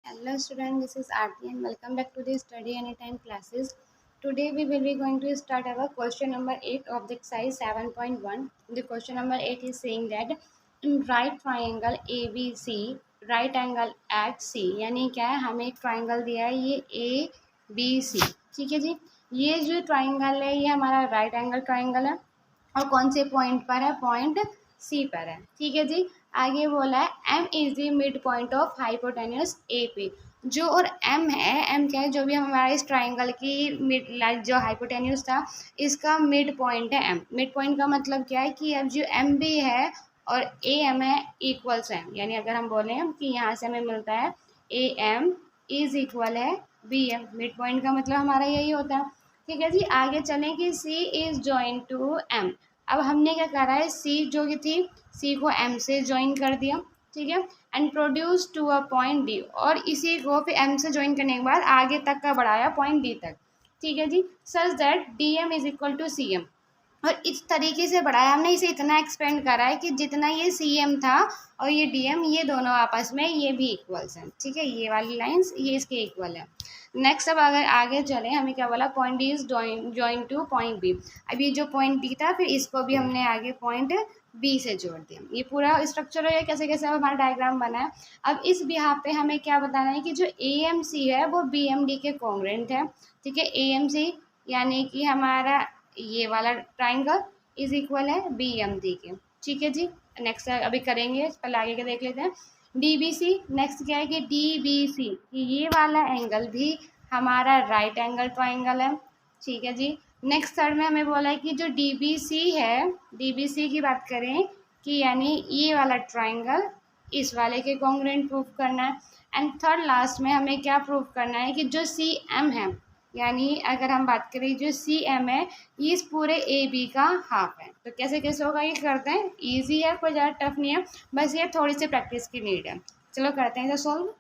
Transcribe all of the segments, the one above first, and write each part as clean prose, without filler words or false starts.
Hello student, this is Aarti and welcome back to the Study Anytime classes. Today we will be going to start our question number 8 of the exercise 7.1. The question number 8 is saying that in right triangle ABC, right angle at C, यानी क्या है, हमें एक triangle दिया है ये ABC, ठीक है जी। ये जो ट्राइंगल है ये हमारा राइट एंगल ट्राइंगल है और कौन से पॉइंट पर है, पॉइंट सी पर है, ठीक है जी। आगे बोला है M is the midpoint of hypotenuse A पे। जो और एम है, एम क्या है, जो भी हमारा इस ट्राइंगल की मिड जो हाइपोटेन्यूस था इसका मिड पॉइंट है एम। मिड पॉइंट का मतलब क्या है कि अब जो एम भी है और ए एम है इक्वल्स एम, यानी अगर हम बोले कि यहाँ से हमें मिलता है ए एम इज इक्वल है बी एम। मिड पॉइंट का मतलब हमारा यही होता है, ठीक है जी। आगे चलें कि सी इज जॉइन टू एम। अब हमने क्या करा है, सी जो की थी सी को एम से ज्वाइन कर दिया, ठीक है, and produce to a point D, और इसी को फिर एम से ज्वाइन करने के बाद आगे तक का बढ़ाया पॉइंट डी तक, ठीक है जी। Such that D M is equal to C M, और इस तरीके से बढ़ाया हमने, इसे इतना एक्सपेंड करा है कि जितना ये सी एम था और ये डी एम ये दोनों आपस में ये भी इक्वल्स हैं, ठीक है। ये वाली लाइंस ये इसके इक्वल है। नेक्स्ट अब अगर आगे चले, हमें क्या बोला, point D is join to point B. अब ये जो पॉइंट डी था फिर इसको भी हमने आगे पॉइंट बी से जोड़ दिया। ये पूरा स्ट्रक्चर है, कैसे कैसे हमारा डायग्राम बना है। अब इस बिहाफ पे हमें क्या बताना है कि जो ए एम सी है वो बी एम डी के कॉन्ग्रुएंट है, ठीक है। ए एम सी यानी कि हमारा ये वाला ट्राइंगल इज इक्वल है बी एम डी के, ठीक है जी। नेक्स्ट अभी करेंगे, पहले आगे के देख लेते हैं। डी बी सी, नेक्स्ट क्या है कि डी बी सी, ये वाला एंगल भी हमारा राइट एंगल ट्राइंगल है, ठीक है जी। नेक्स्ट थर्ड में हमें बोला है कि जो डी बी सी है, डी बी सी की बात करें कि यानी ये वाला ट्राइंगल इस वाले के कॉन्ग्रुएंट प्रूफ करना है। एंड थर्ड लास्ट में हमें क्या प्रूफ करना है कि जो सी एम है, यानी अगर हम बात करें जो सी एम है ये इस पूरे ए बी का हाफ है। तो कैसे कैसे होगा ये करते हैं, ईजी है, कोई ज़्यादा टफ नहीं है, बस ये थोड़ी सी प्रैक्टिस की नीड है। चलो करते हैं इसे सॉल्व।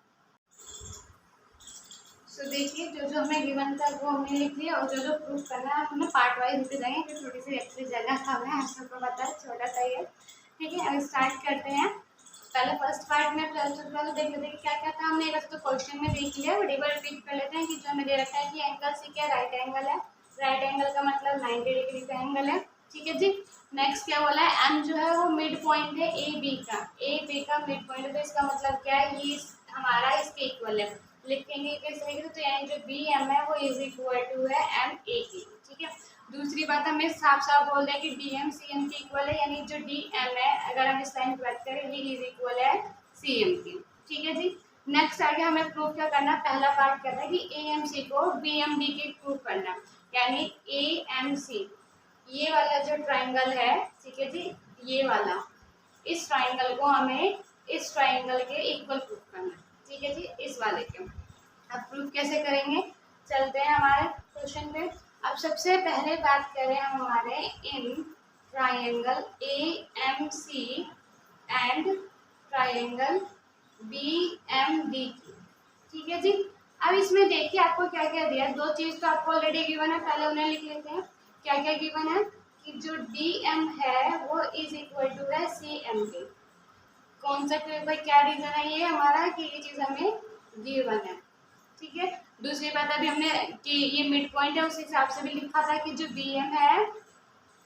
तो देखिए जो जो हमें गिवन था वो हमने लिख लिया, और जो जो प्रूफ करना है हमने पार्ट वाइज लिखते जाएंगे, फिर थोड़ी सी एक्चुअली जगह कम है, आप सबको पता है, छोटा सा ही है, ठीक है। अब स्टार्ट करते हैं। पहले फर्स्ट पार्ट में सबसे देख लेते हैं कि क्या क्या था। हमने वैसे तो क्वेश्चन में देख लिया, बट एक बार रिपीट कर लेते हैं कि जो हमें दे रखा है कि एंगल सी क्या राइट एंगल है, राइट एंगल का मतलब 90 डिग्री का एंगल है, ठीक है जी। नेक्स्ट क्या बोला है, एम जो है वो मिड पॉइंट है ए बी का, ए बी का मिड पॉइंट है, तो इसका मतलब क्या है, ये हमारा इसके इक्वल है। लिखेंगे किस तरीके से, तो यानी जो बी एम है वो इज इक्वल टू है एम ए की, ठीक है। दूसरी बात हमें साफ साफ बोल दें कि डी एम सी एम के इक्वल है, यानी जो डी एम है अगर हम इस लाइन की बात करें ये इज इक्वल है सी एम की, ठीक है जी। नेक्स्ट आगे हमें प्रूफ क्या करना है, पहला पार्ट करना है कि ए एम सी को बी एम डी के प्रूफ करना है, यानी ए एम सी ये वाला जो ट्राइंगल है, ठीक है जी, ये वाला इस ट्राइंगल को हमें इस ट्राइंगल के इक्वल प्रूफ करना है, ठीक है जी, इस वाले के। अब प्रूफ कैसे करेंगे, चलते हैं हमारे क्वेश्चन पे। अब सबसे पहले बात करें हम हमारे इन triangle A M C and triangle B M D की, ठीक है जी। अब इसमें देखिए आपको क्या क्या दिया, दो चीज़ तो आपको ऑलरेडी गिवन है, पहले उन्हें लिख लेते हैं। क्या क्या गिवन है कि जो डी एम है वो इज इक्वल टू है सी एम के। कौन सा भाई क्या रीजन है ये हमारा कि ये चीज़ हमें गिवन है, ठीक है। दूसरी बात अभी हमने कि ये मिड पॉइंट है उस हिसाब से भी लिखा था कि जो बी एम है,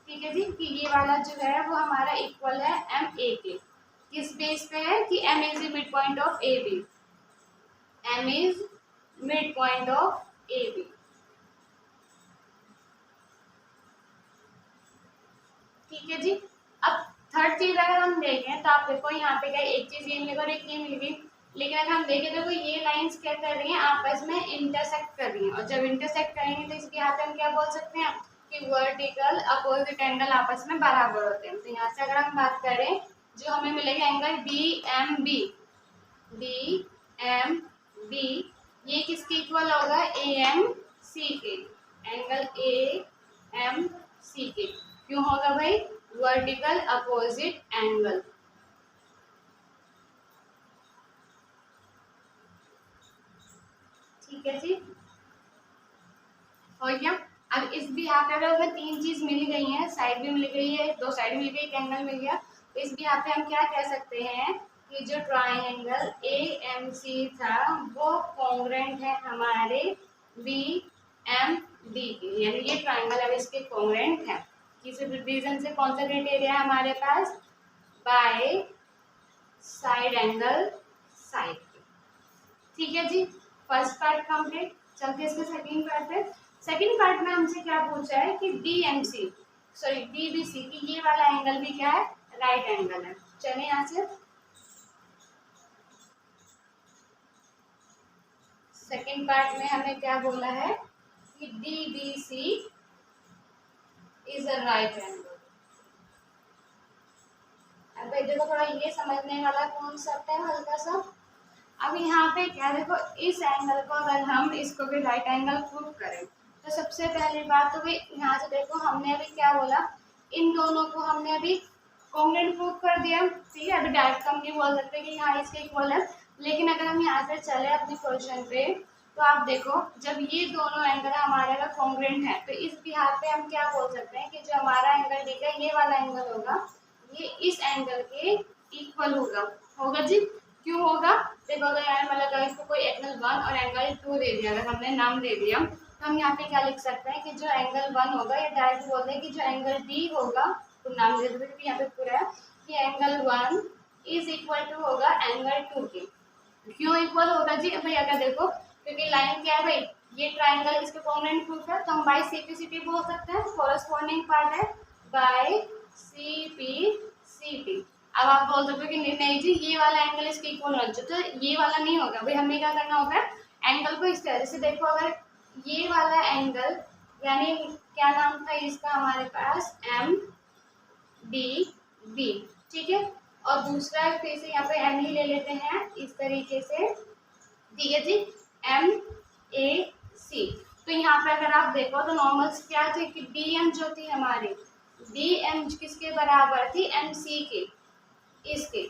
ठीक है जी, कि ये वाला जो है वो हमारा इक्वल है एम ए के। किस बेस पे है कि M is the midpoint of A B, M is midpoint of A B, ठीक है जी। अब थर्ड चीज अगर हम देखें तो आप देखो यहाँ पे क्या एक चीज ये मिल गई और एक ये मिल गई, लेकिन अगर हम देखें तो ये लाइंस क्या कर रही हैं, आपस में इंटरसेक्ट कर रही हैं, और जब इंटरसेक्ट करेंगे तो इसके यहाँ पे हम क्या बोल सकते हैं कि वर्टिकल अपोजिट एंगल आपस में बराबर होते हैं। तो यहाँ से अगर हम बात करें जो हमें मिलेगा angle D M B, D M B ये किसके इक्वल होगा, ए एम सी के, एंगल ए एम सी के। क्यों होगा भाई, वर्टिकल अपोजिट एंगल, ठीक है जी, हो गया। अब इस भी यहाँ पे अगर तीन चीज मिल गई है, साइड भी मिल गई है, दो साइड मिल गई, एक एंगल मिल गया, तो इस भी यहाँ पे हम क्या कह सकते हैं कि जो ट्राइंगल ए एम सी था वो कॉन्ग्रेंट है हमारे बी एम डी के, यानी ये ट्राइंगल अब इसके कॉन्ग्रेंट है। किस रीजन से, कौन सा क्राइटेरिया है हमारे पास, बाय साइड एंगल साइड। ठीक है जी, फर्स्ट पार्ट कंप्लीट। चलते इसके सेकंड पार्ट पे। सेकंड पार्ट में हमसे क्या पूछा है कि डीएमसी सॉरी डीबीसी की ये वाला एंगल भी क्या है, राइट एंगल है। चलिए यहाँ से सेकंड पार्ट में हमें क्या बोला है कि DBC is a right angle. अब देखो थोड़ा ये समझने वाला कॉन्सेप्ट है हल्का सा। अब यहाँ पे क्या देखो, इस एंगल को अगर हम इसको भी राइट एंगल प्रूव करें तो सबसे पहली बात तो भाई यहाँ से देखो हमने अभी क्या बोला, इन दोनों को हमने अभी कॉन्ग्रुएंट प्रूव कर दिया। ठीक है, अभी डायरेक्ट हम नहीं बोल सकते कि यहाँ इसके इक्वल है, लेकिन अगर हम यहाँ से चले अपने क्वेश्चन पे तो आप देखो जब ये दोनों एंगल हमारे अगर कॉन्ग्रुएंट है तो इस बिहार पे हम क्या बोल सकते हैं कि जो हमारा एंगल डी का ये वाला एंगल होगा ये इस एंगल के इक्वल होगा जी। क्यों होगा, देखो अगर यहाँ मतलब अगर इसको कोई एंगल 1 और एंगल 2 दे दिया, अगर हमने नाम दे दिया तो हम यहाँ पे क्या लिख सकते हैं कि जो एंगल 1 होगा या डायरेक्ट बोलते हैं कि जो एंगल डी होगा तो नाम दे देते हैं यहाँ पे पूरा है कि एंगल 1 इज इक्वल टू होगा एंगल 2 के। क्यों इक्वल होगा जी भाई, अगर देखो क्योंकि लाइन क्या है भाई, ये ट्राइंगल इसके कॉन्ग्रुएंट प्रूफ है तो हम बाय सीपी बोल सकते हैं, कोरस्पॉन्डिंग पार्ट है बाय सीपी। अब आप बोल सकते हो कि नहीं जी ये वाला एंगल इसके इक्वल होना चाहिए, तो ये वाला नहीं होगा भाई, हमें क्या करना होगा एंगल को इस तरह से देखो, अगर ये वाला एंगल यानी क्या नाम था इसका हमारे पास एम डी बी, ठीक है, और दूसरा फिर से यहाँ पे एम ही ले लेते हैं इस तरीके से, ठीक है जी, एम ए सी। तो यहाँ पे अगर आप देखो तो नॉर्मल क्या थे कि डी एम जो थी हमारी, डी एम किसके बराबर थी, एम सी के, इसके,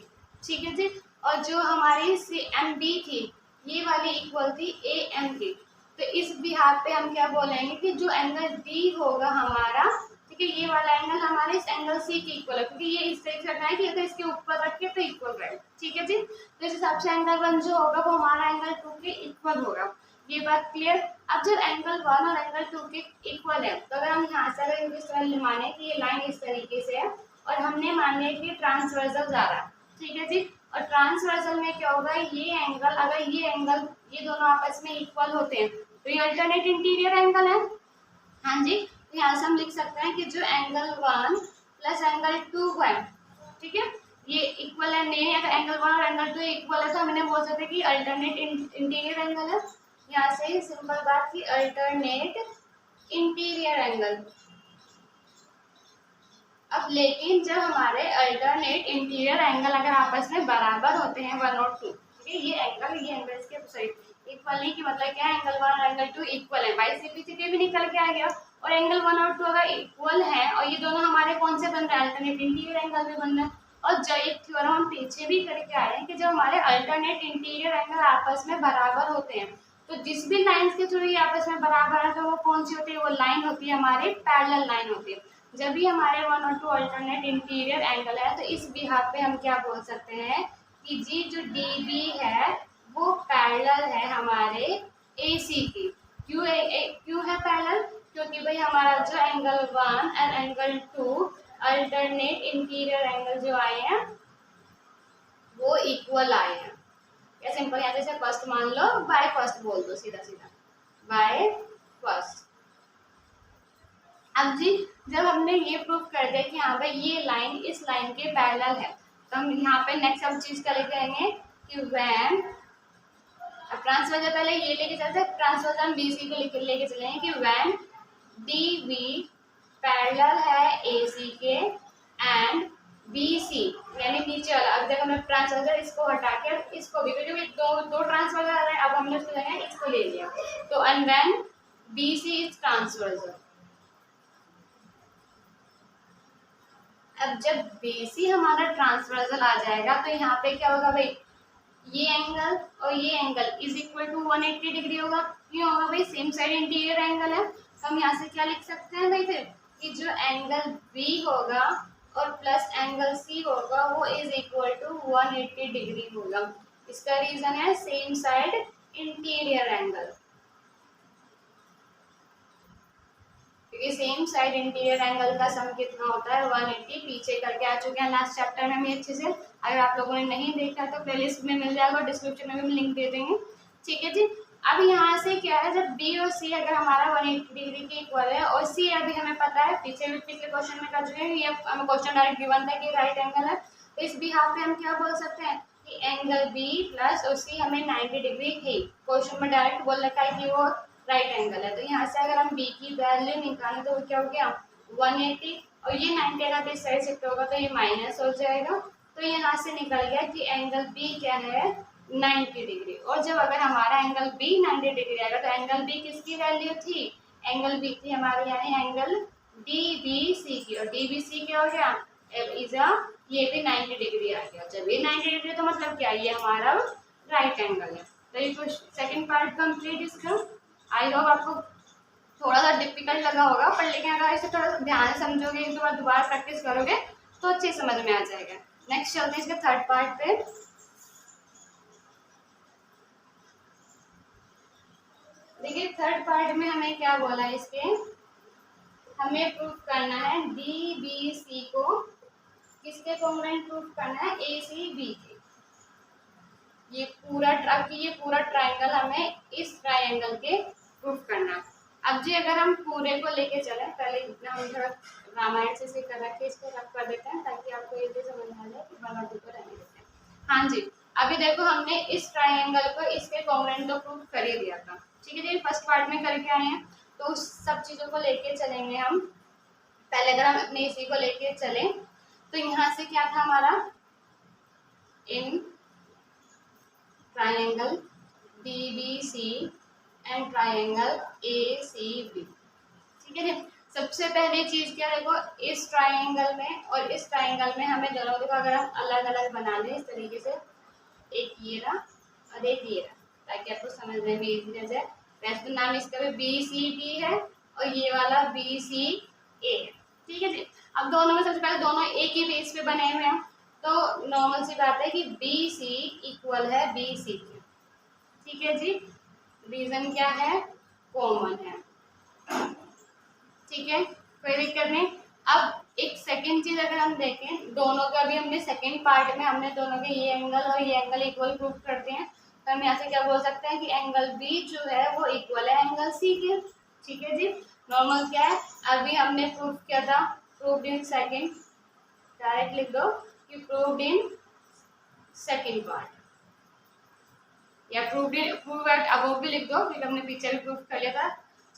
ठीक है जी, और जो हमारी एम बी थी ये वाली इक्वल थी ए एम के। तो इस बिहार पे हम क्या बोलेंगे कि जो एंगल डी होगा हमारा, ठीक है, ये वाला एंगल हमारे इस एंगल सी के इक्वल है, क्योंकि ये इस तरह से करना है कि अगर इसके ऊपर रखे तो इक्वल रहे, ठीक है जी। तो इस हिसाब से एंगल 1 जो होगा वो हमारा एंगल 2 के इक्वल होगा, ये बात क्लियर। अब जब एंगल 1 और एंगल 2 के इक्वल है तो अगर हम यहाँ से अगर इस तरह माने कि ये लाइन इस तरीके से है और हमने मान लिया कि ट्रांसवर्सल जा रहा है, ठीक है जी, और ट्रांसवर्सल में क्या होगा, ये एंगल अगर ये दोनों आपस में इक्वल होते हैं तो ये अल्टरनेट इंटीरियर एंगल है। हाँ जी, तो यहाँ से हम लिख सकते हैं कि जो एंगल 1 प्लस एंगल 2 है, ठीक है, ये इक्वल है नहीं, अगर एंगल 1 और एंगल 2 इक्वल है तो हमने बोल सकते हैं कि अल्टरनेट इंटीरियर एंगल है। यहाँ से सिंपल बात की अल्टरनेट इंटीरियर एंगल। अब लेकिन जब हमारे अल्टरनेट इंटीरियर एंगल अगर आपस में बराबर होते हैं 1 और 2, ठीक है, ये एंगल इसके सॉरी इक्वल नहीं की मतलब क्या है, एंगल 1 और एंगल 2 इक्वल है, बाई सीपी भी निकल के आ गया, और एंगल 1 और 2 अगर इक्वल है और ये दोनों हमारे कौन से बन रहे हैं, अल्टरनेट इंटीरियर एंगल भी बन रहे हैं। और जो एक थ्योरम हम पीछे भी करके आए हैं कि जब हमारे अल्टरनेट इंटीरियर एंगल आपस में बराबर होते हैं तो जिस भी लाइन्स के थ्रू ये आपस में बराबर है तो वो कौन सी होती है, वो लाइन होती है हमारी पैरेलल लाइन होती है। जब भी हमारे 1 और 2 अल्टरनेट इंटीरियर एंगल है तो इस बिहाफ पे हम क्या बोल सकते हैं कि जी जो डी बी है वो पैरेलल है हमारे ए सी की। क्यों है पैरेलल, क्योंकि भाई हमारा जो angle 1 and angle 2 alternate interior angle जो आए हैं वो इक्वल आए हैं। या सिंपल यहाँ जैसे फर्स्ट मान लो, बाय फर्स्ट बोल दो सीधा सीधा, बाय फर्स्ट। अब जी जब हमने ये प्रूफ कर दिया कि हाँ भाई ये लाइन इस लाइन के पैरेलल है तो हम यहाँ पे नेक्स्ट हम चीज का लेके आएंगे कि व्हेन, अब ट्रांसवर्जन पहले ये लेके चलते हैं, ट्रांसवर्जन बीसी को लेके चलेंगे कि व्हेन डी बी पैरेलल है ए सी के एंड बी सी, यानी नीचे वाला, अब देखो हमने ट्रांसवर्जन इसको हटा के इसको भी, क्योंकि दो ट्रांसवर्जन आ रहे हैं, अब हमने उसको लेना इसको ले लिया, तो and when B C is transversal. अब जब बेसी हमारा ट्रांसवर्सल आ जाएगा तो यहाँ पे क्या होगा भाई, ये एंगल और ये angle is equal to 180 degree होगा। क्यों होगा भाई, सेम साइड इंटीरियर एंगल है, तो हम यहाँ से क्या लिख सकते हैं भाई फिर कि जो एंगल बी होगा और प्लस एंगल सी होगा वो इज इक्वल टू 180 डिग्री होगा। इसका रीजन है सेम साइड इंटीरियर एंगल, क्योंकि सेम साइड इंटीरियर एंगल का सम कितना होता है 180। पीछे करके आ चुके हैं लास्ट चैप्टर में हम अच्छे से, अगर आप लोगों ने नहीं देखा तो प्लेलिस्ट में मिल जाएगा, डिस्क्रिप्शन में भी लिंक दे देंगे। ठीक है जी। अब यहाँ से क्या है, जब बी और सी अगर हमारा 180 डिग्री के इक्वल है और सी अभी हमें पता है, पीछे भी पिछले क्वेश्चन में कर चुके हैं, ये हमें क्वेश्चन डायरेक्ट गिवन था कि राइट एंगल है, तो इस बिहाफ पे हम क्या बोल सकते हैं कि एंगल बी प्लस और सी हमें 90 डिग्री है। क्वेश्चन में डायरेक्ट बोल रखा है कि वो राइट एंगल है। तो यहाँ से अगर हम बी की वैल्यू निकालें तो वो क्या हो गया 180, और ये 90 अगर इस साइड शिफ्ट होगा तो ये माइनस हो जाएगा। तो यहाँ से निकल गया कि एंगल बी क्या है 90 डिग्री। और जब अगर हमारा एंगल बी 90 डिग्री आएगा तो एंगल बी किसकी वैल्यू थी, एंगल बी थी हमारे यानी एंगल डी बी सी की, और डी बी सी क्या हो गया इज ये भी 90 डिग्री आ गया। जब ये 90 डिग्री तो मतलब क्या ये हमारा राइट एंगल है। तो ये कुछ सेकंड पार्ट कंप्लीट इसका। आई होप आपको थोड़ा सा डिफिकल्ट लगा होगा, पर लेकिन अगर इसे थोड़ा सा ध्यान से समझोगे, एक बार दोबारा प्रैक्टिस करोगे तो अच्छे समझ में आ जाएगा। नेक्स्ट चलते हैं इसके थर्ड पार्ट पे। देखिए थर्ड पार्ट में हमें क्या बोला है, इसके हमें प्रूफ करना है डी बी सी को किसके कॉन्ग्रुएंट प्रूफ करना है, ए सी बी के। ये पूरा ट्राइंगल हमें इस ट्राइंगल के प्रूफ करना है। अब जी अगर हम पूरे को लेके चले, पहले इतना हम थोड़ा रामायण से कर रखे इसको रख कर देते हैं ताकि आपको ये भी समझ आ जाए कि बना तो रहने देते हैं। हाँ जी, अभी देखो हमने इस ट्राइंगल को इसके कॉन्ग्रुएंट तो प्रूफ कर ही दिया था। ठीक है जी, फर्स्ट पार्ट में करके आए हैं, तो उस सब चीज़ों को लेके चलेंगे हम। पहले अगर हम अपने इसी को लेके चले तो यहाँ से क्या था हमारा, in triangle DBC and triangle ACB। ठीक है जी। सबसे पहली चीज क्या, देखो इस ट्राइंगल में और इस ट्राइंगल में हमें दोनों को अगर हम अलग अलग बना लें इस तरीके से, एक ये रहा और एक ये रहा, ताकि आपको समझने में इजी रह जाए। वैसे तो नाम इसका भी BCD है और ये वाला BCA है। ठीक है जी। अब दोनों में सबसे पहले दोनों एक ही बेस पे बने हुए हैं, तो नॉर्मल सी बात है कि BC इक्वल है BC के। ठीक है जी, रीजन क्या है, कॉमन है। ठीक है, कोई दिक्कत नहीं। अब एक सेकंड चीज अगर हम देखें, दोनों का भी हमने सेकंड पार्ट में हमने दोनों के ये एंगल और ये एंगल इक्वल प्रूफ करते हैं, तो हम यहाँ से क्या बोल सकते हैं कि एंगल बी जो है वो इक्वल है एंगल सी के। ठीक है जी, नॉर्मल क्या है, अभी हमने प्रूफ किया था, प्रूव्ड इन सेकंड, डायरेक्ट लिख दो कि प्रूव्ड इन सेकंड पार्ट, या प्रूव एट अबव भी लिख दो क्योंकि हमने पीछे भी प्रूफ कर लिया था।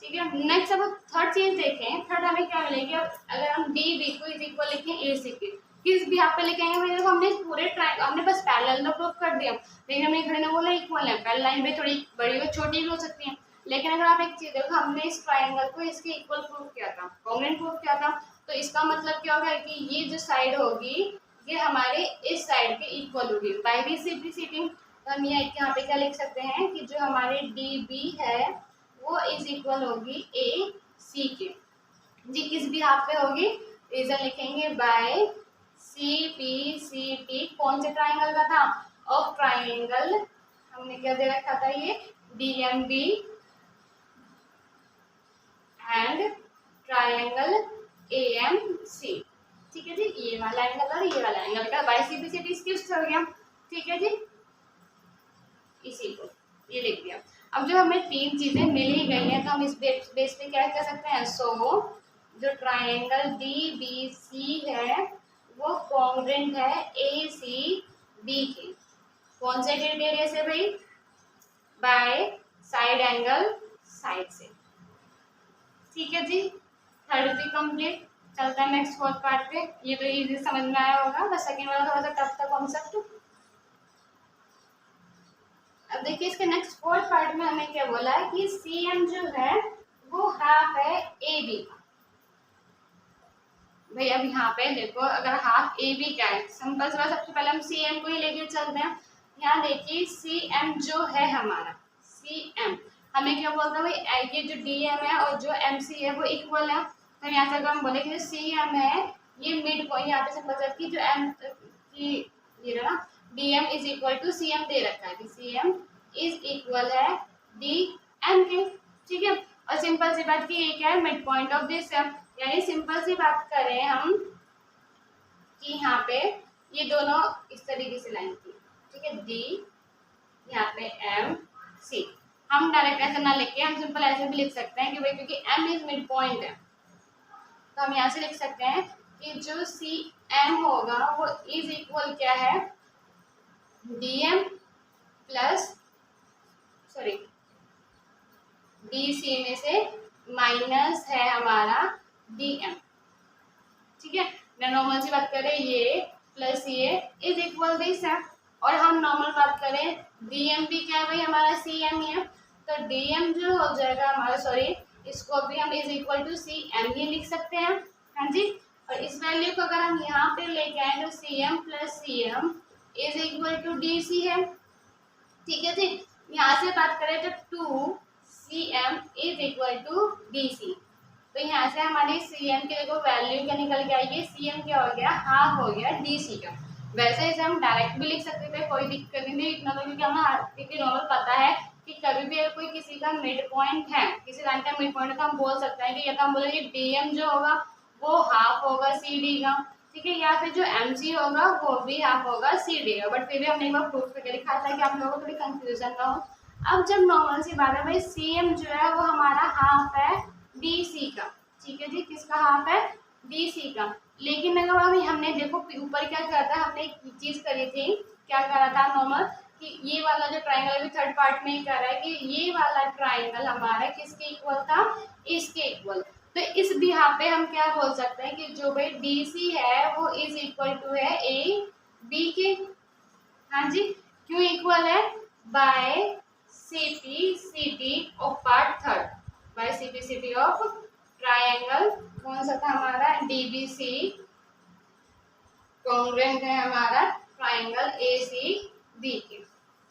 ठीक है, नेक्स्ट अब थर्ड चीज देखें, थर्ड हमें क्या मिलेगी, अब अगर हम डी बी को इज इक्वल लिखें ए सी के, किस भी यहाँ पे लिखेंगे भाई, देखो हमने पूरे ट्राइंगल हमने बस पैरेलल तो प्रूफ कर दिया, लेकिन हमने खड़े ना बोला इक्वल है, पैरेलल लाइन पे थोड़ी बड़ी और छोटी भी हो सकती है, लेकिन अगर आप एक चीज देखो हमने इस ट्राइंगल को इसके इक्वल प्रूफ किया था, कॉन्ग्रुएंट प्रूफ किया था, तो इसका मतलब क्या होगा कि ये जो साइड होगी ये हमारे इस साइड के इक्वल होगी बाय रिसिप्रोसिटी। तो हम यहाँ पे क्या लिख सकते हैं कि जो हमारे डी बी है वो इज इक्वल होगी ए सी के जी, किस भी हाफ पे होगी, रीजन लिखेंगे by C P C T, कौन से ट्राइंगल का था, ऑफ ट्राइंगल हमने क्या दे रखा था, ये DMB एंड ट्राइंगल AMC। ठीक है जी, ये वाला एंगल और ये वाला एंगल का by C P C T किस हो गया। ठीक है जी, इसी को ये लिख दिया। अब जो हमें तीन चीजें मिल ही गई हैं तो हम इस बेस पे क्या कर सकते हैं, सो जो ट्राइंगल DBC है वो कॉन्ग्रुएंट है ACB के। कौन से क्राइटेरिया से भाई, बाय साइड एंगल साइड से। ठीक है जी, थर्ड भी कंप्लीट। चलता है नेक्स्ट फोर्थ पार्ट पे। ये तो इजी समझ में आया होगा, बस सेकंड वाला थोड़ा सा टफ था कॉन्सेप्ट। अब देखिए इसके नेक्स्ट फोर्थ पार्ट में हमें क्या बोला है कि CM जो है वो हाफ है AB का। भाई अब यहाँ पे देखो अगर हाफ AB का है, सिंपल सा सबसे पहले हम CM को ही लेके चलते हैं। यहाँ देखिए CM जो है हमारा, CM हमें क्या बोलता है भाई, ये जो DM है और जो MC है वो इक्वल है, तो यहाँ से अगर हम बोले कि CM है ये मिड पॉइंट यहाँ पे सिंपल सेट की जो एम की ये रहा ना D M is equal to C M दे रखा है कि सी एम इज इक्वल है डी एम के, ठीक है। और सिंपल सी बात की ये क्या है, midpoint of this M, यानी सिंपल सी बात करें हम कि यहाँ पे ये दोनों इस तरीके से लाइन थी, ठीक है, डी यहाँ पे एम सी। हम डायरेक्ट ऐसे ना लिख के हम सिंपल ऐसे भी लिख सकते हैं कि भाई क्योंकि एम इज मिड पॉइंट है तो हम यहाँ से लिख सकते हैं कि जो सी एम होगा वो इज इक्वल क्या है, D M plus sorry D C में से माइनस है हमारा डी एम, ठीक है। नॉर्मल सी बात करें ये प्लस ये इज इक्वल दिस है, और हम नॉर्मल बात करें डीएम भी क्या है भाई हमारा सी एम ही है, तो डीएम जो हो जाएगा हमारा सॉरी इसको भी हम is equal to C M ही लिख सकते हैं, हाँ जी। और इस वैल्यू को अगर हम यहाँ पे लेके आए तो C M plus C M is equal to D C है, ठीक है जी। यहाँ से बात करें तो two C M is equal to D C, तो यहाँ से हमारी सी एम की देखो वैल्यू क्या निकल के आएगी, सी एम क्या हो गया, हाफ हो गया डी सी का। वैसे इसे हम डायरेक्ट भी लिख सकते थे, कोई दिक्कत नहीं इतना, तो क्योंकि हमें क्योंकि नॉर्मल पता है कि कभी भी अगर कोई किसी का मिड पॉइंट है, किसी लाइन का मिड पॉइंट का हम बोल सकते हैं कि या तो हम बोलेंगे डी एम जो होगा वो हाफ होगा सी डी का, ठीक है, या फिर जो एम सी होगा वो भी हाफ होगा सी डी का। बट फिर भी हमने एक बार प्रूफ करके लिखा था कि आप लोगों को थोड़ी कंफ्यूजन ना हो। अब जब नॉर्मल सी बात है भाई सी एम जो है वो हमारा हाफ है डी सी का, ठीक है जी, किसका हाफ है, डी सी का। लेकिन अगर हमने देखो ऊपर क्या करा था, हमने एक चीज करी थी, क्या करा था नॉर्मल कि ये वाला जो ट्राइंगल अभी थर्ड पार्ट में ही कर रहा है कि ये वाला ट्राइंगल हमारा किसके इक्वल था, इसके इक्वल। तो इस बिहाफ पे हम क्या बोल सकते हैं कि जो भाई डी सी है वो इज इक्वल टू है ए बी के, हाँ जी, क्यों इक्वल है, by C P C T of part third, by C P C T of triangle कौन सा था हमारा, डीबीसी कॉन्ग्रुएंट है हमारा ट्राइंगल ए सी बी के,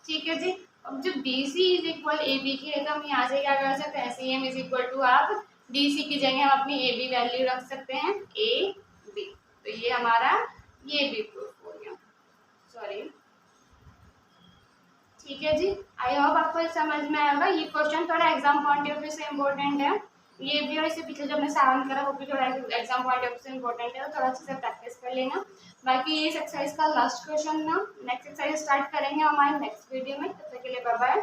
ठीक है जी। अब जब D C is equal A B की है तो हम यहाँ से क्या कर सकते हैं, C M is equal to आप डी सी की जगह हम अपनी ए बी वैल्यू रख सकते हैं ए बी, तो ये हमारा ये भी प्रूफ हो गया, सॉरी, ठीक है जी। आई होप आपको समझ में आएगा। ये क्वेश्चन थोड़ा एग्जाम पॉइंट ऑफ व्यू से इम्पोर्टेंट है, ये भी और इससे पीछे जो हमने 7 करा वो भी थोड़ा एग्जाम पॉइंट ऑफ व्यू से इम्पोर्टेंट है, तो थोड़ा अच्छे से प्रैक्टिस कर लेना। बाकी ये एक्सरसाइज का लास्ट क्वेश्चन ना, नेक्स्ट एक्सरसाइज स्टार्ट करेंगे हमारे नेक्स्ट वीडियो में, तब तक के लिए बाय बाय।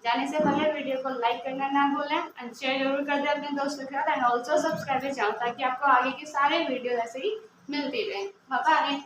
जाने से पहले वीडियो को लाइक करना ना भूलें एंड शेयर जरूर कर दें अपने दोस्तों के साथ, एंड ऑल्सो सब्सक्राइब चैनल ताकि आपको आगे के सारे वीडियो ऐसे ही मिलती रहे। Bye bye.